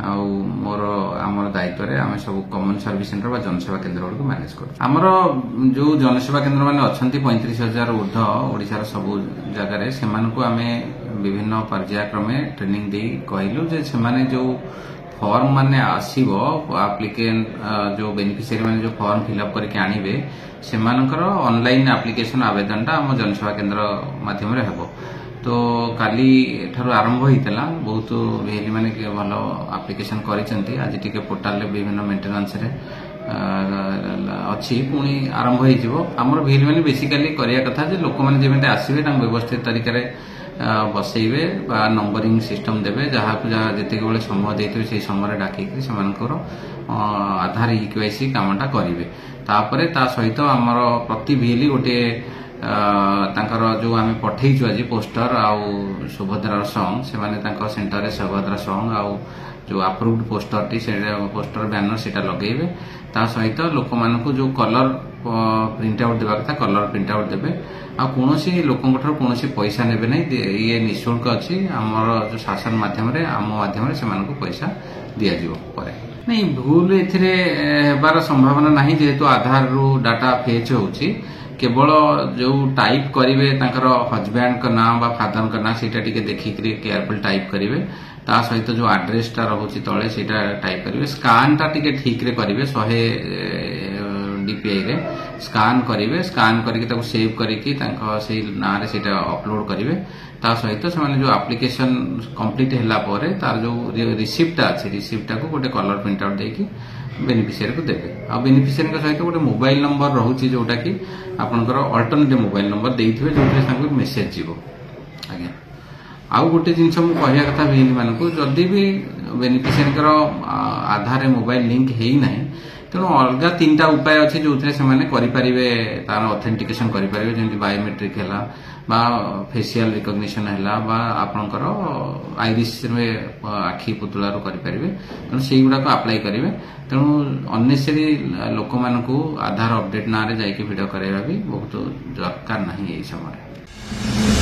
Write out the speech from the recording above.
आउ मोर आमर दायित्व रे आम सब कॉमन सर्विस सेंटर बा जनसेवा केन्द्र गुड़िक मैनेज कर आमर जो जनसेवा केन्द्र मैंने अच्छा 35,000 ऊर्ध ओडिशार सब जगार से आम विभिन्न पर्यायक्रमे ट्रेनिंग दे कहलु जे से जो फॉर्म माने आसीबो एप्लिकेंट जो बेनिफिशियरी माने जो फॉर्म फिलअप करके आनिबे सेमानकर ऑनलाइन एप्लिकेशन आवेदनटा आम जनसेवा केन्द्र माध्यम रे हेबो तो काली ठारू आरंभ होइतला बहुत भेली माने भल एप्लिकेशन करिसंती आज टिके पोर्टल रे विभिन्न मेंटेनेंस रे अच्छी पुणी आरंभ होई जिवो हमर भेली माने बेसिकली करिया कथा जे लोक माने जेमेते आसीबे तांग व्यवस्थित तरीका रे बसैबे बा नंबरिंग सिस्टम देबे जहा जते बेले समय देते से समय डाकिक सेमानकर आधार इक्वाईसी कामटा करिवे तापरे ता सहित हमर प्रति भेली गोटे तांकर जो आम पठेइछु आज पोस्टर आउ सुभद्रा सॉन्ग से माने तांकर सेंटर रे सुभद्रा सॉन्ग आउ जो अप्रूव्ड पोस्टर टी से पोस्टर बैनर सेटा लगेबे ता सहित लोक मानकु जो कलर प्रिंट आउट देबा कथा कलर प्रिंट आउट देबे आ कोनोसी लोकंठर कोनोसी पैसा नेबे नै ये निशुल्क अछि हमर जो शासन माध्यम रे आम माध्यम रे सेमानकु पैसा दिया जिवो परे नहीं भूल एथिरे हेबार संभावना नाही जेहेतु आधार रो डाटा फेच होउची केवल जो टाइप करेंगे हजबैंड का नाम बा फादर का नाम सीटा टिके देखिक केयरफुल टाइप करेंगे ता सहित जो एड्रेस टा रोचे तले सीटा टाइप करेंगे स्कान टा टिके ठीक रे करेंगे 100 डीपीआई रे स्कान करेंगे स्कान करके सेव करके से ना रे सीटा अपलोड करेंगे ता सहित से जो एप्लिकेशन कंप्लीट हैला परे तार जो रिसिप्ट अच्छे रिसिप्टा को गोटे कलर प्रिंट आउट देकी बेनिफिशियरी को देवे आ बेनिफिशियरी सहित गोटे मोबाइल नंबर रोचे जोटा कि आपनकर अल्टरनेटिव मोबाइल नंबर देइथिबे जो मेसेज जीवो आज्ञा आउ गोटे जिनस मु कहया कथा भेली मानकु जदि भी बेनिफिशियरी आधार मोबाइल लिंक हेई नाही तेणु अलग 3टा उपाय अच्छे जो से तार ऑथेंटिकेशन करेंगे जमी बायोमेट्रिक है बा फेसियल रिकग्निशन है बा आपणकर आईरिस आखि पुतुला करेंगे तेणु से गुड़ाक अप्लाई करेंगे तेणु अननेसेसरी लोक मानकु आधार अपडेट ना जाकि भिडियो कराइबा भी बहुत दरकार नहीं यही समय।